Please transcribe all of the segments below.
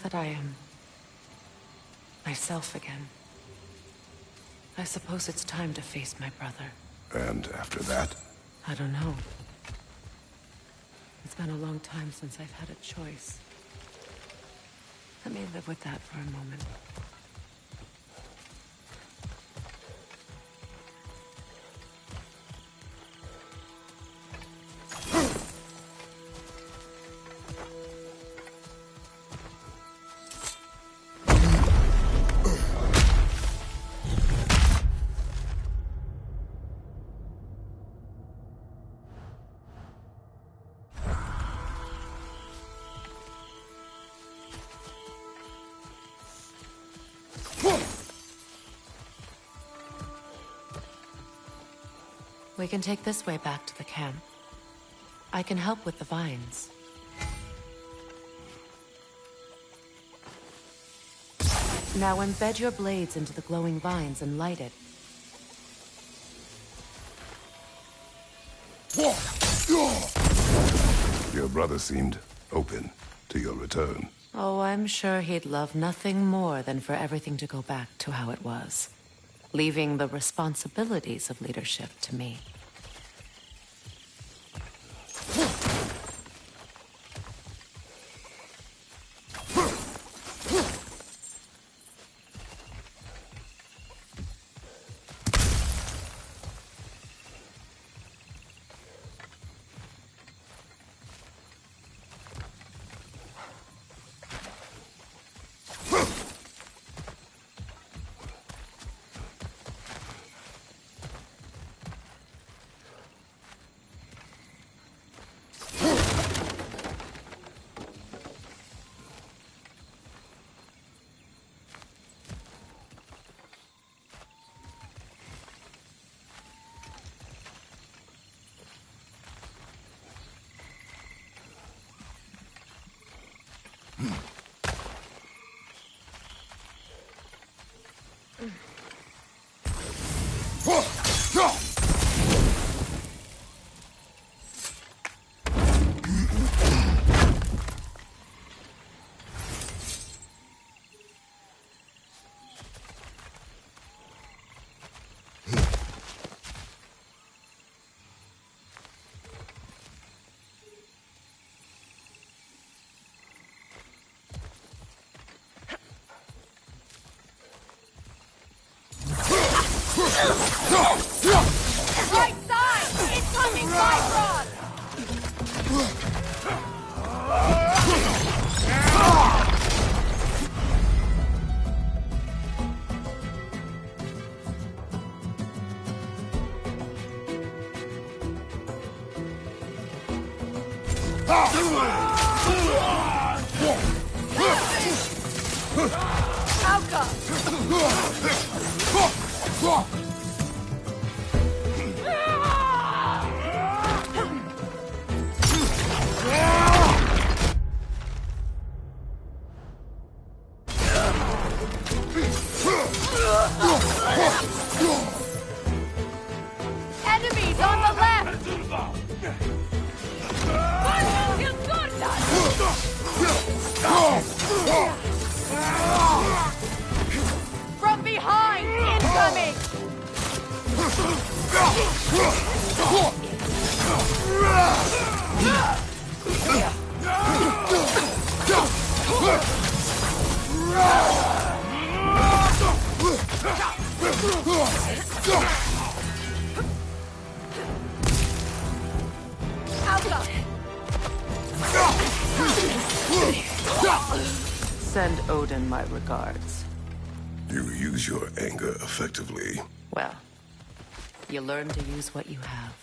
that I am myself again, I suppose it's time to face my brother. And after that? I don't know. It's been a long time since I've had a choice. Let me live with that for a moment. We can take this way back to the camp. I can help with the vines. Now embed your blades into the glowing vines and light it. Your brother seemed open to your return. Oh, I'm sure he'd love nothing more than for everything to go back to how it was, leaving the responsibilities of leadership to me. Right side! Incoming Bifrost! Enemies on the left! From behind! Incoming! Send Odin my regards. You use your anger effectively. Well, you learn to use what you have.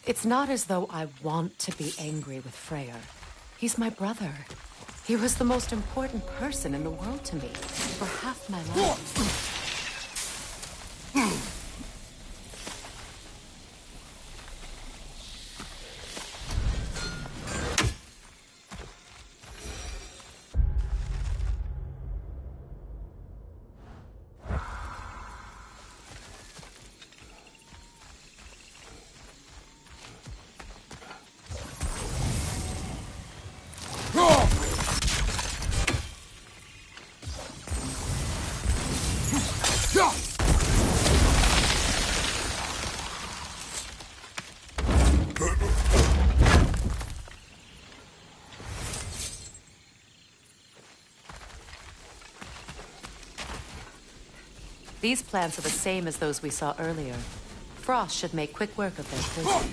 It's not as though I want to be angry with Freyr. He's my brother. He was the most important person in the world to me for half my life. These plants are the same as those we saw earlier. Frost should make quick work of their prison.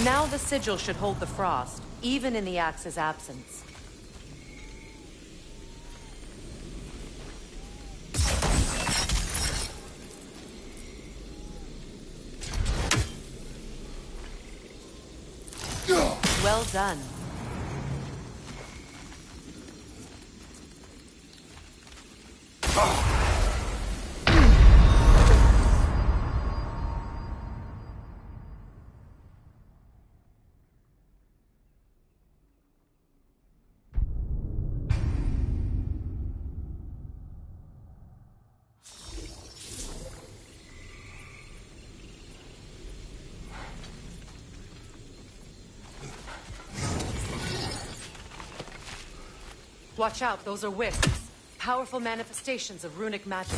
Now the sigil should hold the frost, even in the axe's absence. Well done. Watch out, those are wisps. Powerful manifestations of runic magic.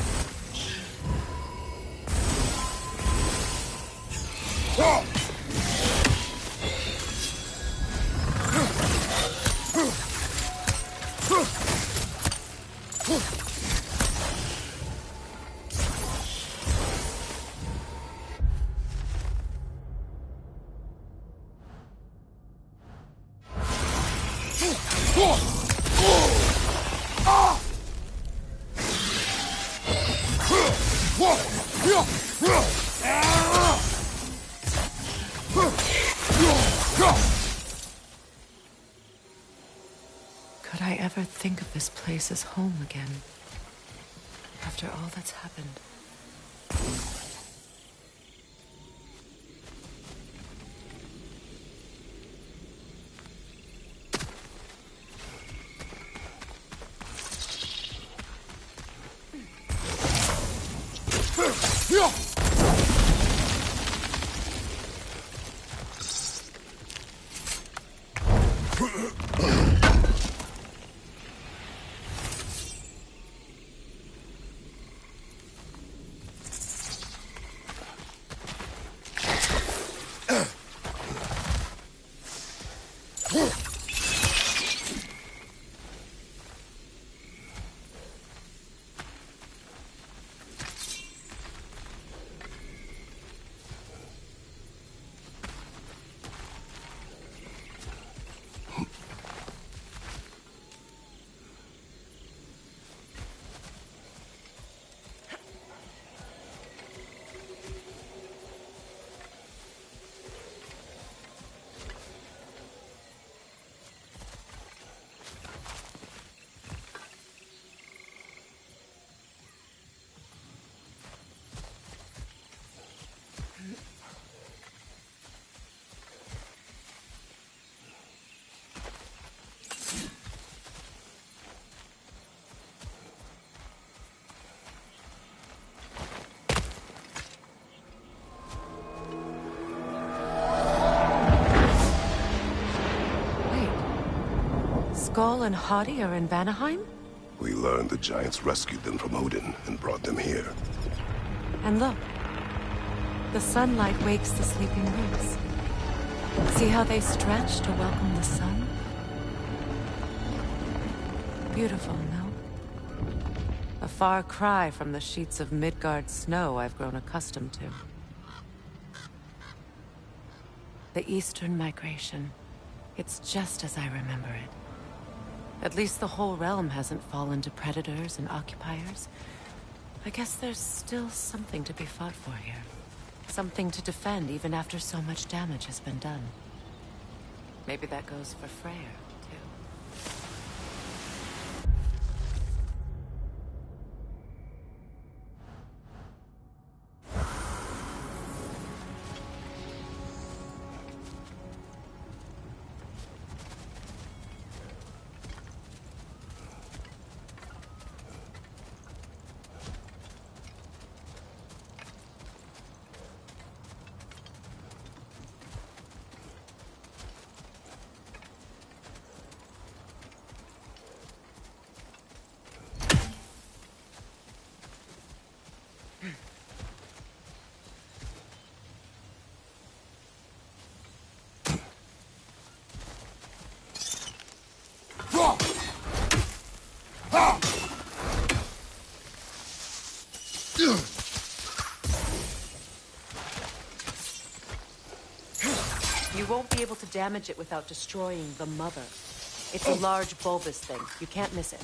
Could I ever think of this place as home again? After all that's happened. Skull and Hati are in Vanaheim? We learned the giants rescued them from Odin and brought them here. And look. The sunlight wakes the sleeping roots. See how they stretch to welcome the sun? Beautiful, no? A far cry from the sheets of Midgard snow I've grown accustomed to. The Eastern Migration. It's just as I remember it. At least the whole realm hasn't fallen to predators and occupiers. I guess there's still something to be fought for here. Something to defend even after so much damage has been done. Maybe that goes for Freyr, too. You won't be able to damage it without destroying the mother. It's a large bulbous thing. You can't miss it.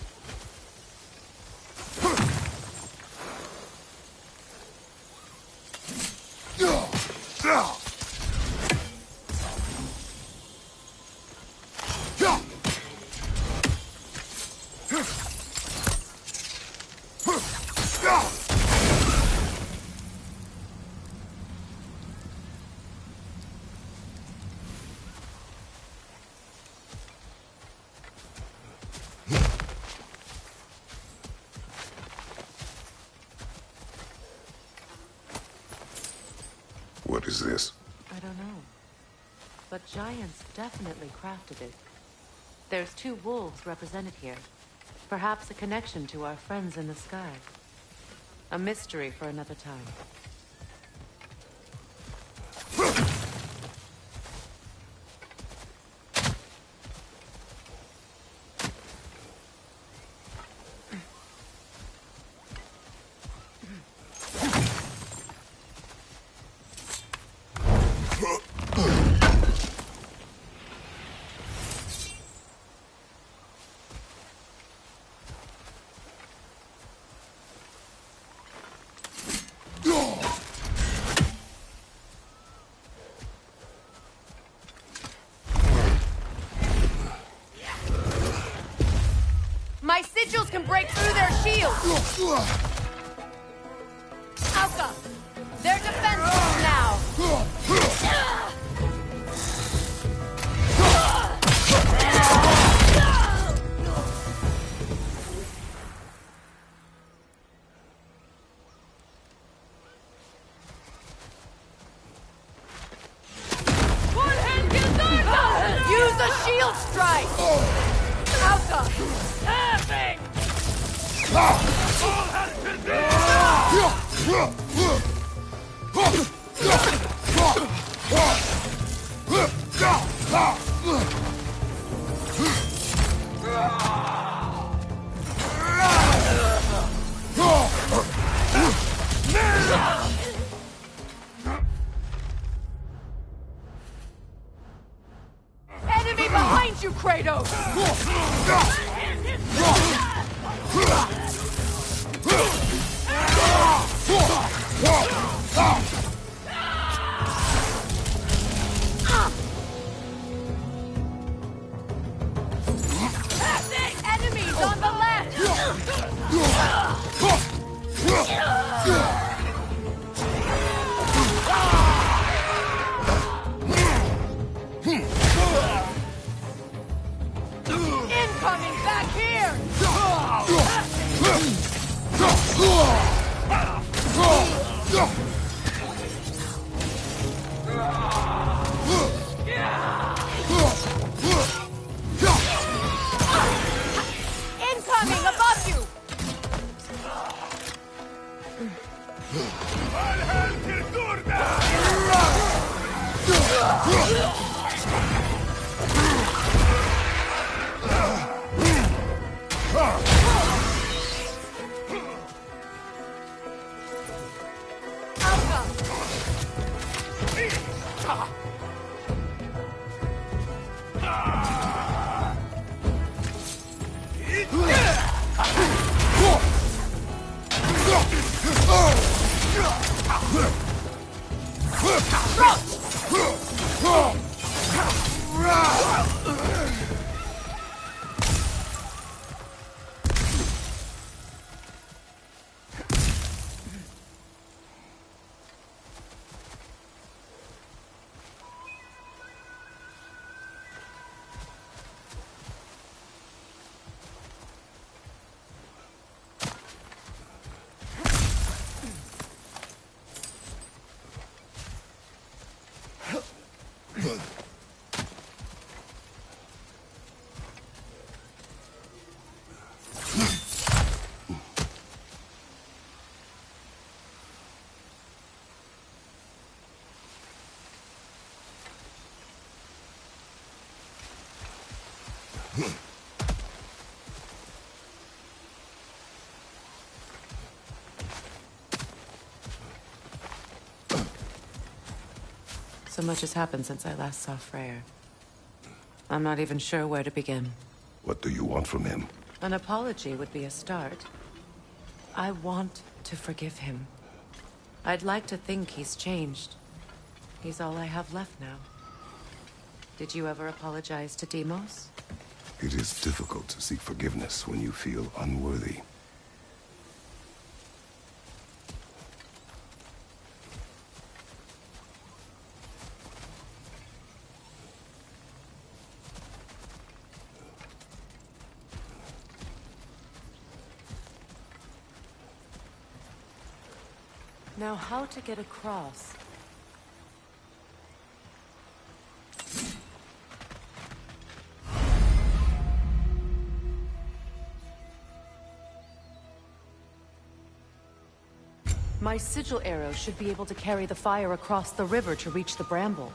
What is this? I don't know. But giants definitely crafted it. There's 2 wolves represented here. Perhaps a connection to our friends in the sky. A mystery for another time. My sigils can break through their shields! Alka! They're defenseless now! One-hand Gazarka! Use a shield strike! Alka! Tapping! All has been Enemy behind you, Kratos! Enemies on the left! Incoming back here! So much has happened since I last saw Freyr. I'm not even sure where to begin. What do you want from him? An apology would be a start. I want to forgive him. I'd like to think he's changed. He's all I have left now. Did you ever apologize to Demos? It is difficult to seek forgiveness when you feel unworthy. Now, how to get across? My sigil arrow should be able to carry the fire across the river to reach the bramble.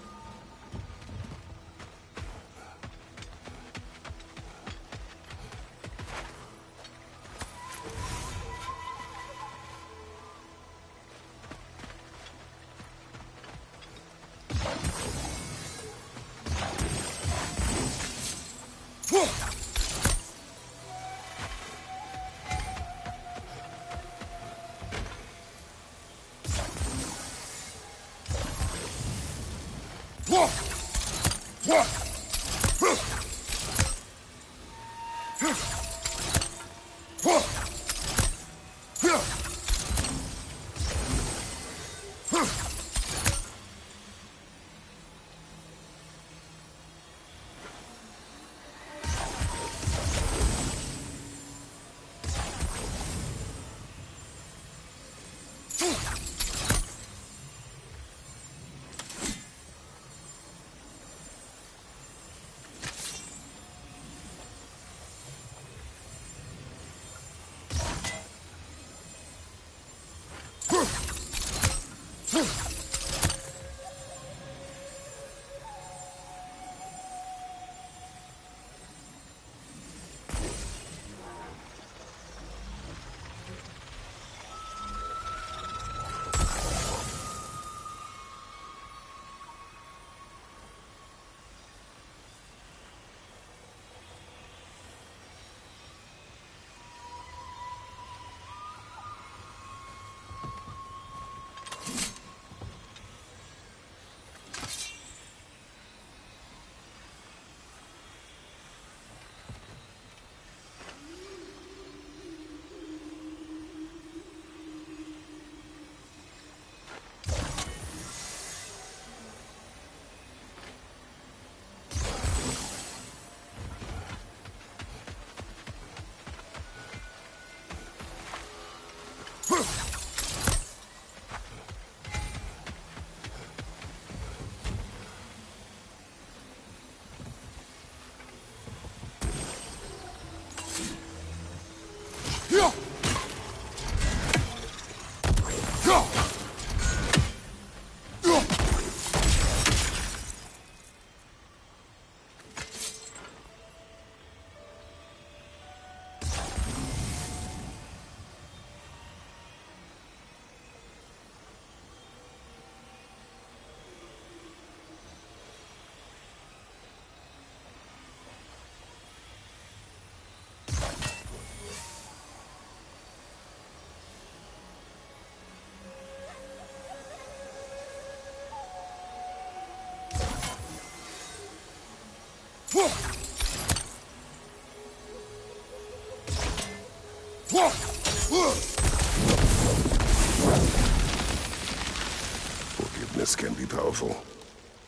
Forgiveness can be powerful,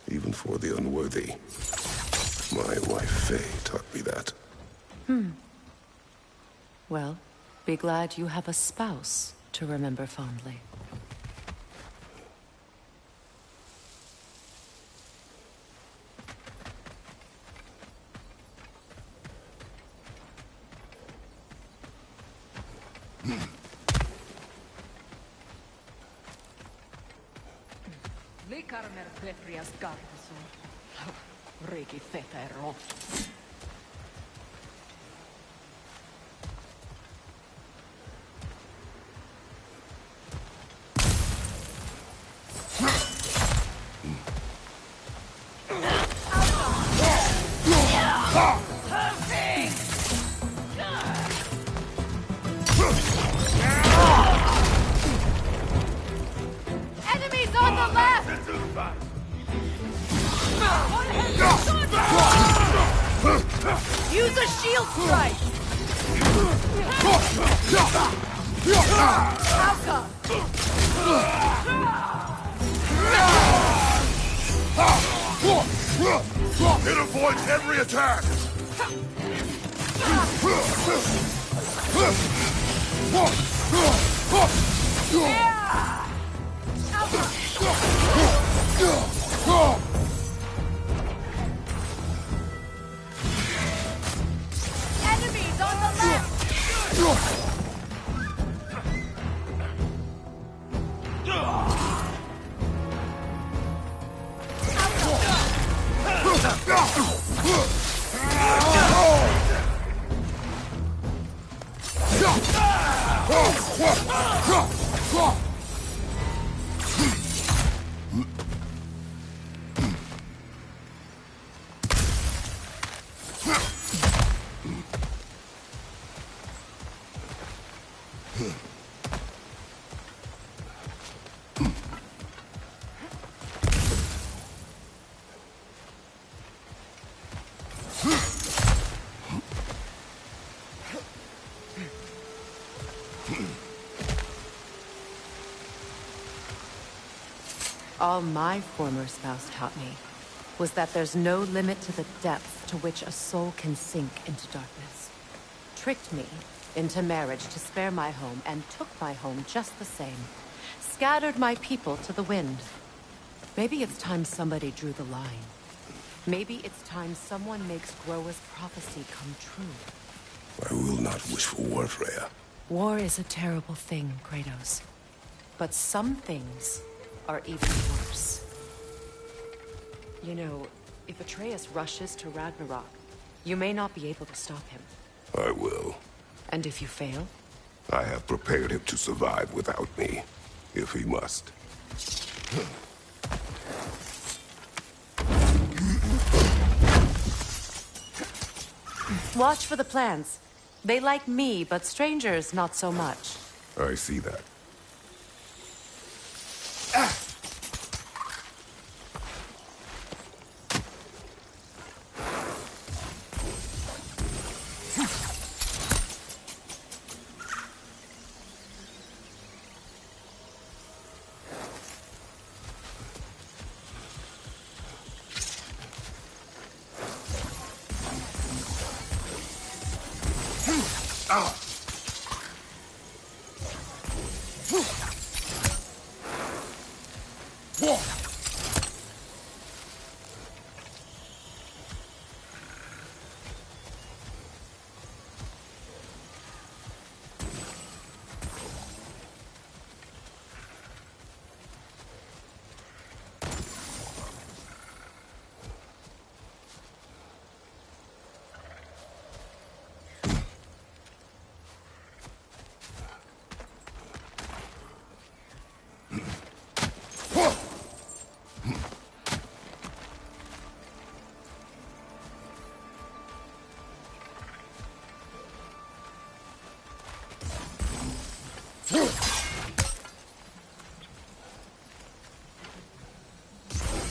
even for the unworthy. My wife, Faye, taught me that. Well, be glad you have a spouse to remember fondly. Likarmer Petrias Gartason. Riki Fetero. Enemies on the left! Use a shield strike! Outcome! It avoids every attack! Enemies on the left! All my former spouse taught me was that there's no limit to the depth to which a soul can sink into darkness. Tricked me into marriage to spare my home and took my home just the same. Scattered my people to the wind. Maybe it's time somebody drew the line. Maybe it's time someone makes Groa's prophecy come true. I will not wish for war, Freya. War is a terrible thing, Kratos. But some things are even worse. You know, if Atreus rushes to Ragnarok, you may not be able to stop him. I will. And if you fail? I have prepared him to survive without me, if he must. Watch for the plants. They like me, but strangers not so much. I see that.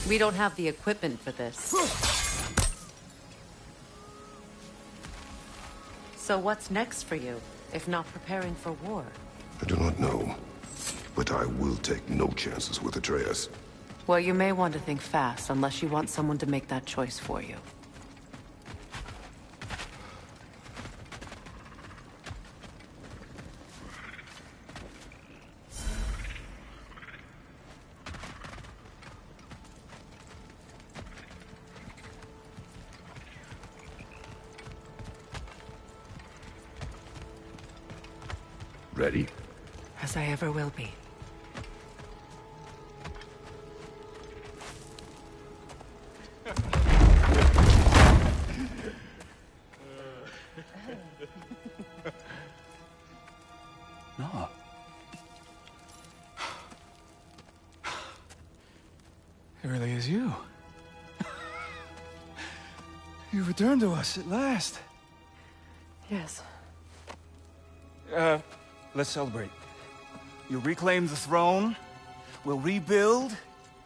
We don't have the equipment for this. So what's next for you, if not preparing for war? I do not know, but I will take no chances with Atreus. Well, you may want to think fast, unless you want someone to make that choice for you. Ready? As I ever will be. No. It really is you. You returned to us at last. Yes. Let's celebrate. You reclaim the throne. We'll rebuild.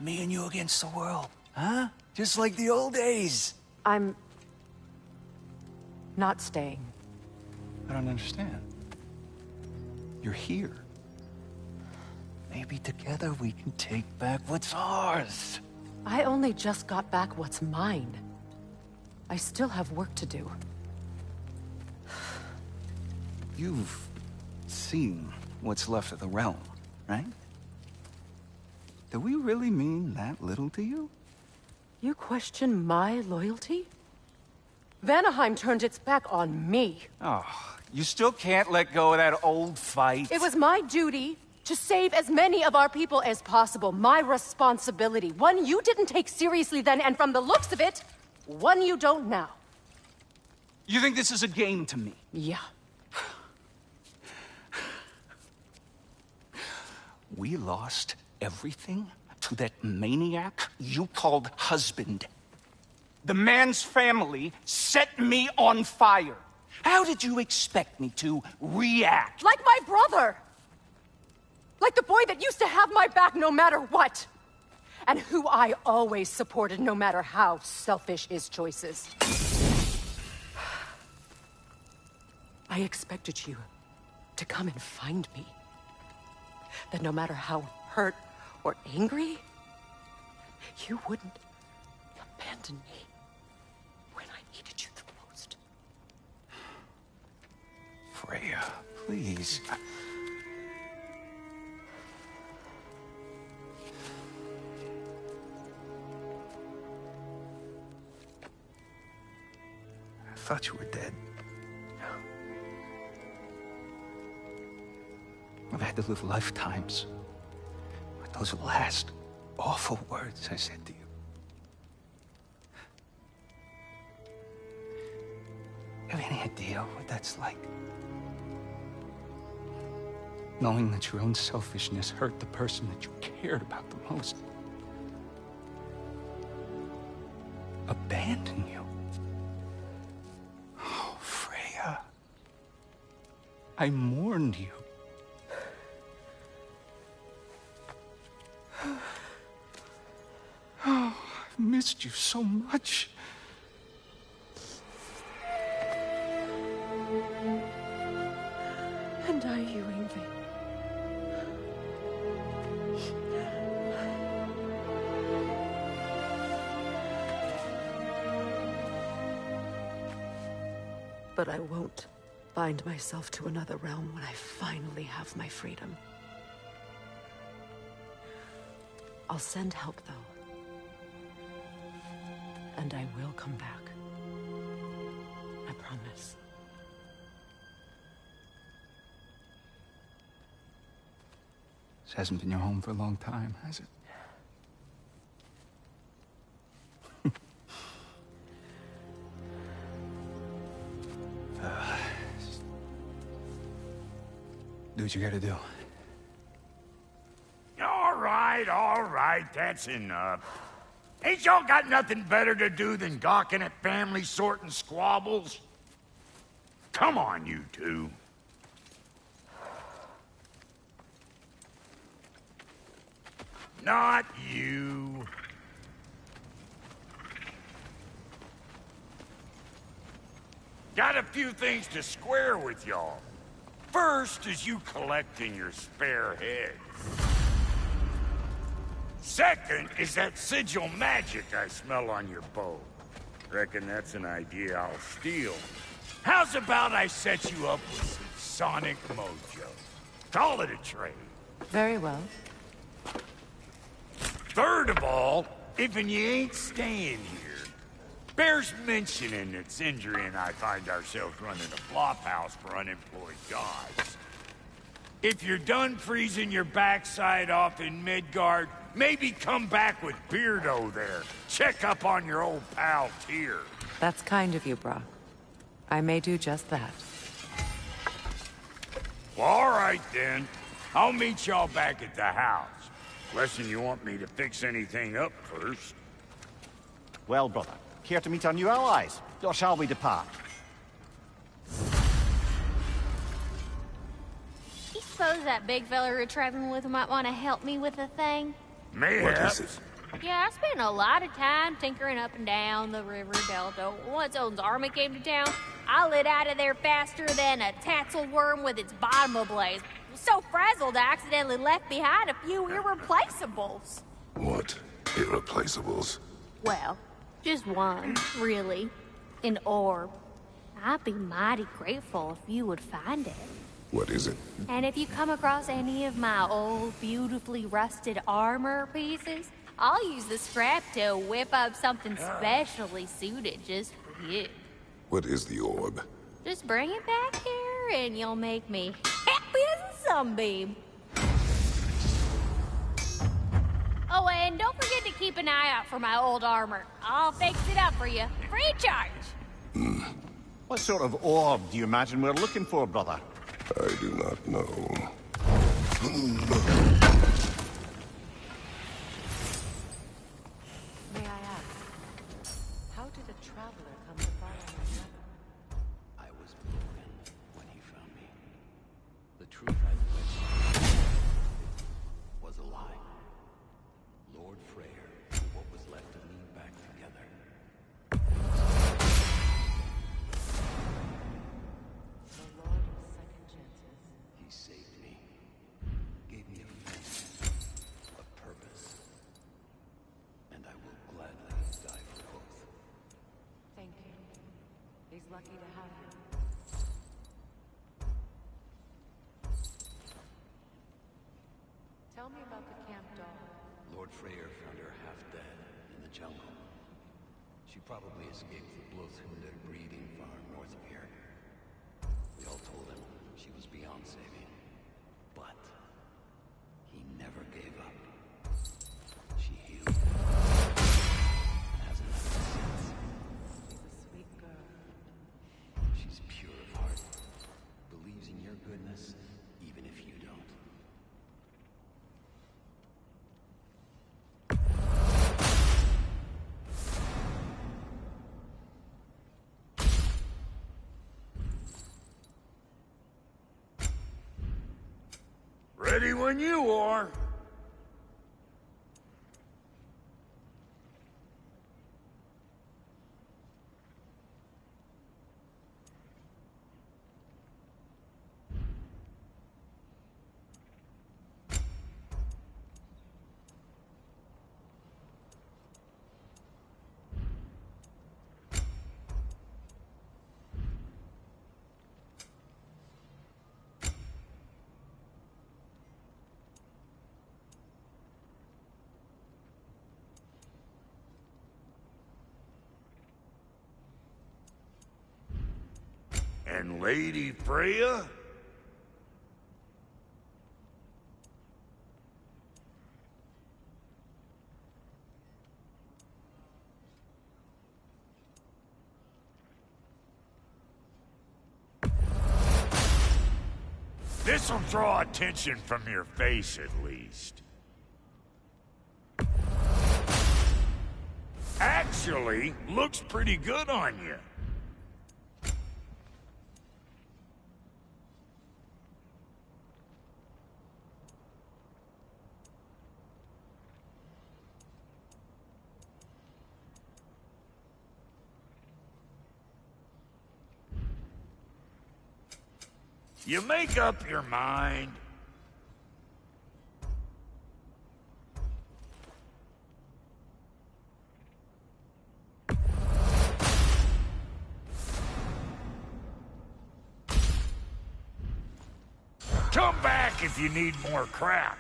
Me and you against the world. Huh? Just like the old days. I'm... not staying. I don't understand. You're here. Maybe together we can take back what's ours. I only just got back what's mine. I still have work to do. You've seen what's left of the realm, right? Do we really mean that little to you? You question my loyalty? Vanaheim turned its back on me. Oh, you still can't let go of that old fight. It was my duty to save as many of our people as possible. My responsibility. One you didn't take seriously then, and from the looks of it, one you don't now. You think this is a game to me? Yeah. We lost everything to that maniac you called husband. The man's family set me on fire. How did you expect me to react? Like my brother! Like the boy that used to have my back no matter what! And who I always supported no matter how selfish his choices. I expected you to come and find me. That no matter how hurt or angry, you wouldn't abandon me when I needed you the most. Freya, please. I thought you were dead. I've had to live lifetimes with those last awful words I said to you. You have any idea what that's like? Knowing that your own selfishness hurt the person that you cared about the most. Abandon you. Oh, Freya. I mourned you. Oh, I've missed you so much. And I you, Ingvi. But I won't bind myself to another realm when I finally have my freedom. I'll send help, though. And I will come back. I promise. This hasn't been your home for a long time, has it? Do what you gotta do. All right, that's enough. Ain't y'all got nothing better to do than gawking at family sorting squabbles? Come on, you two. Not you. Got a few things to square with y'all. First is you collecting your spare heads. Second is that sigil magic I smell on your bow. Reckon that's an idea I'll steal. How's about I set you up with some sonic mojo? Call it a trade. Very well. Third of all, if you ain't staying here, bears mentioning that Sindri and I find ourselves running a flop house for unemployed guys. If you're done freezing your backside off in Midgard, maybe come back with Beardo there. Check up on your old pal Tyr. That's kind of you, Brock. I may do just that. Well, all right then. I'll meet y'all back at the house. Unless you want me to fix anything up first. Well, brother, care to meet our new allies? Or shall we depart? You suppose that big fella we're traveling with might want to help me with a thing? Mayhaps. What is it? Yeah, I spent a lot of time tinkering up and down the river delta. Once Odin's army came to town, I lit out of there faster than a tassel worm with its bottom ablaze. So frazzled I accidentally left behind a few irreplaceables. What? Irreplaceables? Well, just one, really. An orb. I'd be mighty grateful if you would find it. What is it? And if you come across any of my old, beautifully rusted armor pieces, I'll use the scrap to whip up something specially suited just for you. What is the orb? Just bring it back here and you'll make me happy as a sunbeam. Oh, and don't forget to keep an eye out for my old armor. I'll fix it up for you, free of charge. What sort of orb do you imagine we're looking for, brother? I do not know. May I ask, how did a traveler come to follow my brother? I was broken when he found me. The truth I witnessed was a lie. Lord Freyr put what was left of me back together. The Lord of Second Chances. He saved me, gave me a family, a purpose, and I will gladly die for both. Thank you. He's lucky to have you. Tell me about the camp dog. Lord Freyr found her half dead in the jungle. She probably escaped the Blothhunder breeding farm north of here. We all told him she was beyond saving, but he never gave up. She healed and hasn't left us since. She's a sweet girl. She's pure of heart, believes in your goodness, even if you don't. Ready when you are. And Lady Freya? This'll draw attention from your face, at least. Actually, looks pretty good on you. You make up your mind? Come back if you need more crap.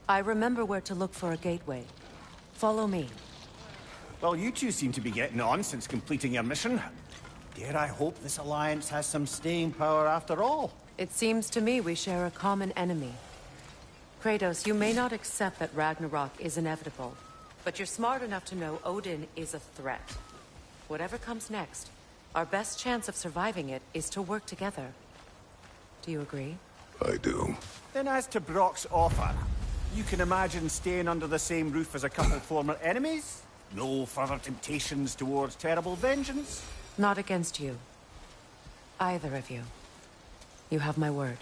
I remember where to look for a gateway. Follow me. Well, you two seem to be getting on since completing your mission. Dare I hope this alliance has some staying power after all? It seems to me we share a common enemy. Kratos, you may not accept that Ragnarok is inevitable, but you're smart enough to know Odin is a threat. Whatever comes next, our best chance of surviving it is to work together. Do you agree? I do. Then as to Brock's offer, you can imagine staying under the same roof as a couple former enemies? No further temptations towards terrible vengeance? Not against you. Either of you. You have my word.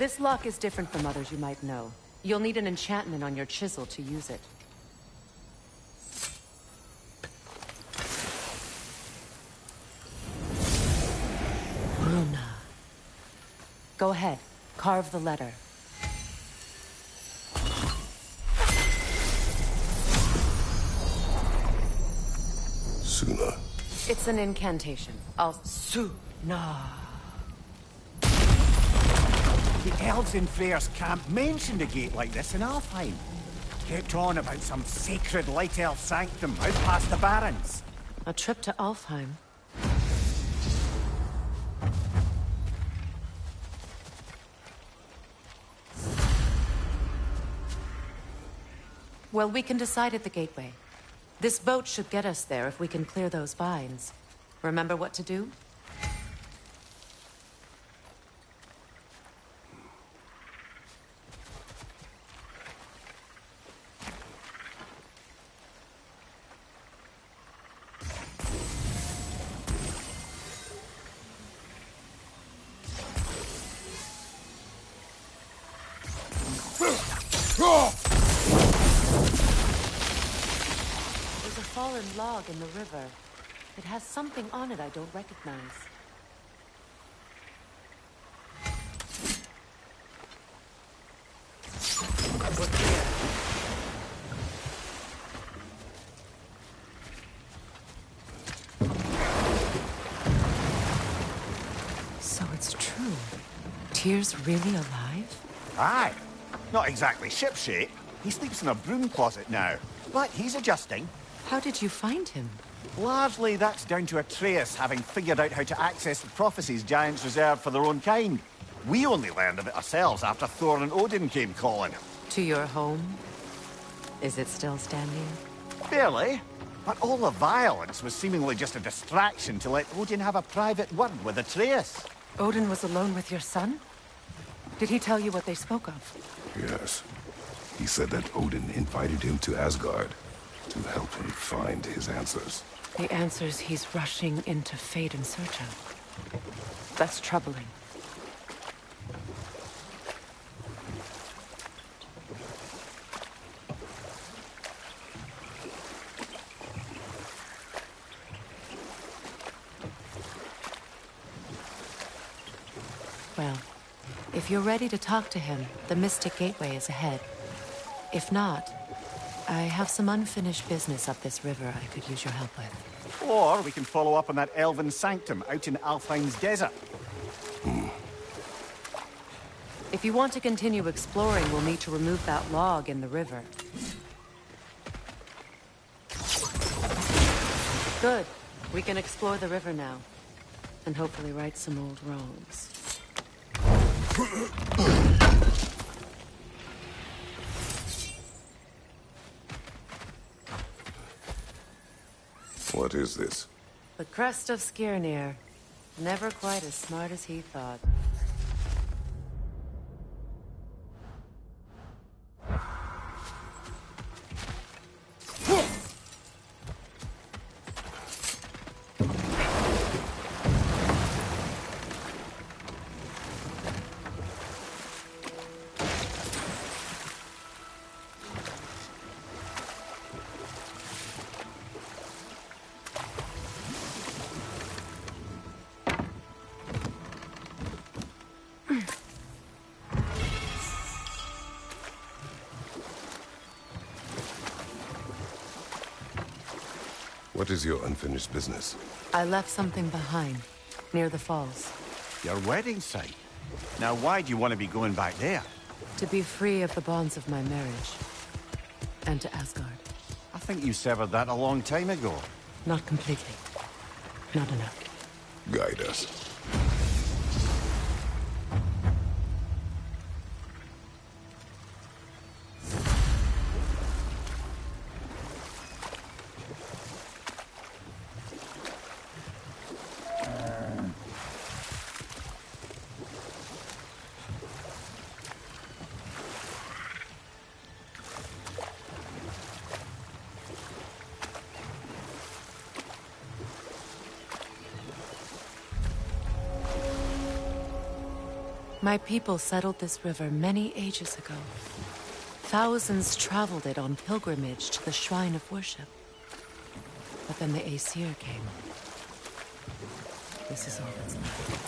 This lock is different from others you might know. You'll need an enchantment on your chisel to use it. Runa. Go ahead. Carve the letter. Suna. It's an incantation. Suna. The elves in Freyr's camp mentioned a gate like this in Alfheim. Kept on about some sacred light elf sanctum out past the barrens. A trip to Alfheim. Well, we can decide at the gateway. This boat should get us there if we can clear those vines. Remember what to do? There's a fallen log in the river. It has something on it I don't recognize. We're clear. So it's true. Tyr's really alive? Aye. Not exactly shipshape. He sleeps in a broom closet now. But he's adjusting. How did you find him? Largely, that's down to Atreus having figured out how to access the prophecies giants reserved for their own kind. We only learned of it ourselves after Thor and Odin came calling. To your home? Is it still standing? Barely. But all the violence was seemingly just a distraction to let Odin have a private word with Atreus. Odin was alone with your son? Did he tell you what they spoke of? Yes. He said that Odin invited him to Asgard to help him find his answers. The answers he's rushing into fate in search of. That's troubling. Well, if you're ready to talk to him, the Mystic Gateway is ahead. If not, I have some unfinished business up this river I could use your help with. Or we can follow up on that elven sanctum out in Alfheim's desert. If you want to continue exploring, we'll need to remove that log in the river. Good. We can explore the river now. And hopefully right some old wrongs. What is this? The crest of Skirnir. Never quite as smart as he thought. What is your unfinished business? I left something behind, near the falls. Your wedding site. Now, why do you want to be going back there? To be free of the bonds of my marriage. And to Asgard. I think you severed that a long time ago. Not completely. Not enough. Guide us. My people settled this river many ages ago. Thousands traveled it on pilgrimage to the shrine of worship. But then the Aesir came. This is all that's left.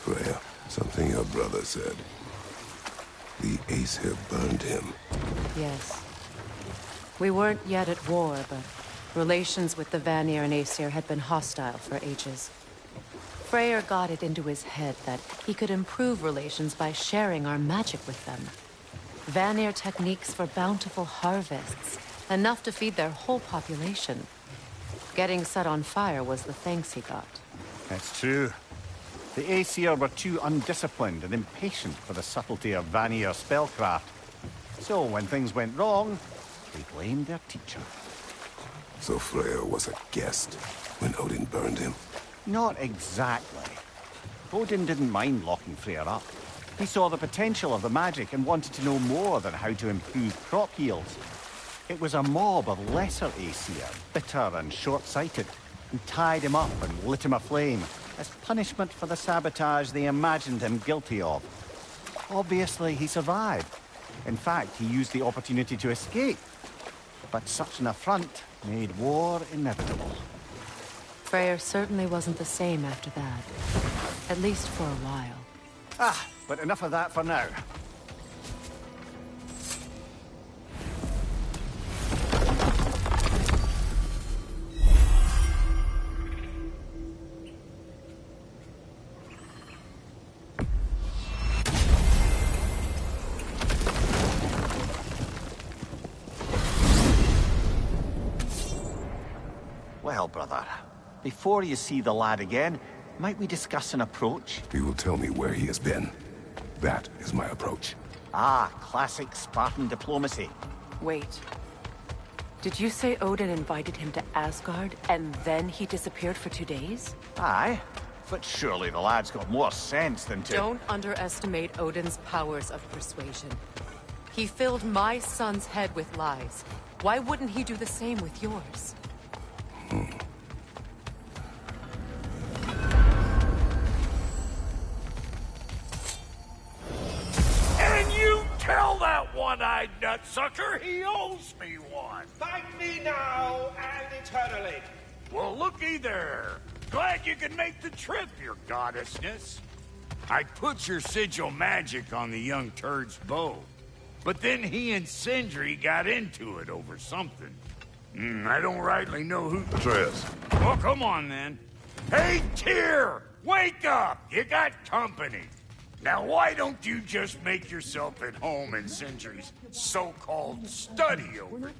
Freya, something your brother said. The Aesir burned him. Yes. We weren't yet at war, but relations with the Vanir and Aesir had been hostile for ages. Freyr got it into his head that he could improve relations by sharing our magic with them. Vanir techniques for bountiful harvests, enough to feed their whole population. Getting set on fire was the thanks he got. It's true. The Aesir were too undisciplined and impatient for the subtlety of Vanir spellcraft. So when things went wrong, they blamed their teacher. So Freyr was a guest when Odin burned him? Not exactly. Odin didn't mind locking Freyr up. He saw the potential of the magic and wanted to know more than how to improve crop yields. It was a mob of lesser Aesir, bitter and short-sighted, and tied him up and lit him aflame as punishment for the sabotage they imagined him guilty of. Obviously, he survived. In fact, he used the opportunity to escape. But such an affront made war inevitable. Freyr certainly wasn't the same after that. At least for a while. But enough of that for now. Well, brother, before you see the lad again, might we discuss an approach? He will tell me where he has been. That is my approach. Ah, classic Spartan diplomacy. Wait. Did you say Odin invited him to Asgard, and then he disappeared for 2 days? Aye, but surely the lad's got more sense than to... Don't underestimate Odin's powers of persuasion. He filled my son's head with lies. Why wouldn't he do the same with yours? And you tell that one-eyed nutsucker he owes me one. Thank me now and eternally. Well, looky there. Glad you can make the trip, your goddessness. I put your sigil magic on the young turd's bow, but then he and Sindri got into it over something. I don't rightly know who... Atreus. Oh, come on, then. Hey, Tyr! Wake up! You got company. Now, why don't you just make yourself at home in Sindri's so-called study over?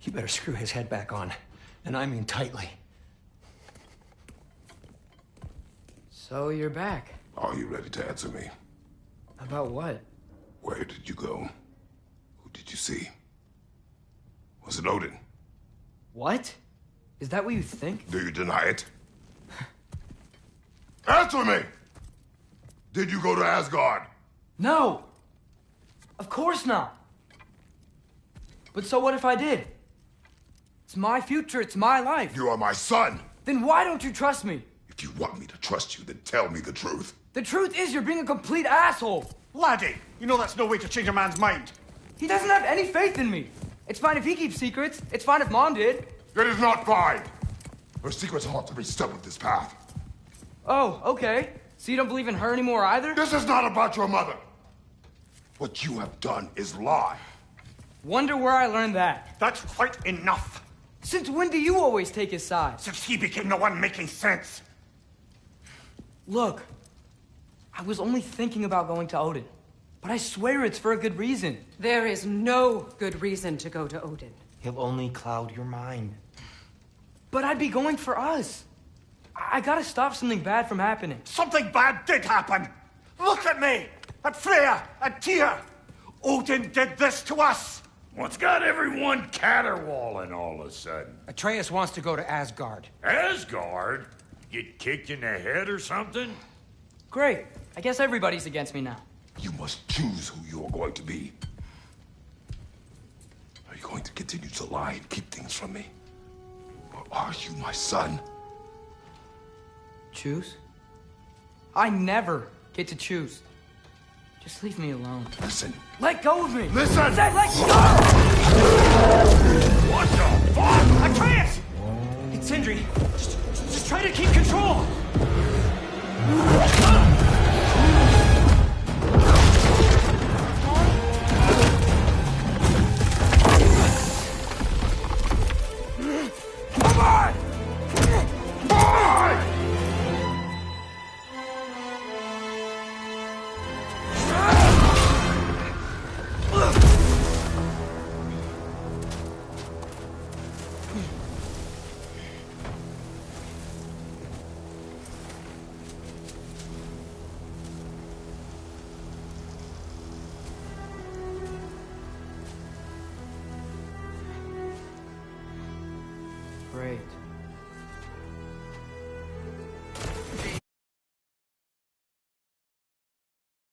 You better screw his head back on. And I mean tightly. So you're back. Are you ready to answer me? About what? Where did you go? Who did you see? Was it Odin? What? Is that what you think? Do you deny it? Answer me! Did you go to Asgard? No! Of course not! But so what if I did? It's my future, it's my life. You are my son! Then why don't you trust me? If you want me to trust you, then tell me the truth. The truth is you're being a complete asshole! Laddie, you know that's no way to change a man's mind. He doesn't have any faith in me. It's fine if he keeps secrets. It's fine if Mom did. It is not fine! Her secrets ought to be stuck with this path. Oh, okay. So you don't believe in her anymore either? This is not about your mother. What you have done is lie. Wonder where I learned that. That's quite enough. Since when do you always take his side? Since he became the one making sense. Look, I was only thinking about going to Odin. But I swear it's for a good reason. There is no good reason to go to Odin. He'll only cloud your mind. But I'd be going for us. I gotta stop something bad from happening. Something bad did happen. Look at me, at Freya, at Tyr. Odin did this to us. What's got everyone caterwauling all of a sudden? Atreus wants to go to Asgard. Asgard? Get kicked in the head or something? Great. I guess everybody's against me now. You must choose who you are going to be. Are you going to continue to lie and keep things from me? Or are you my son? Choose? I never get to choose. Just leave me alone. Listen. Let go of me! Listen! I said let go! What the fuck? Atreus! It's Sindri. Just try to keep control! Come on! Bye! fate.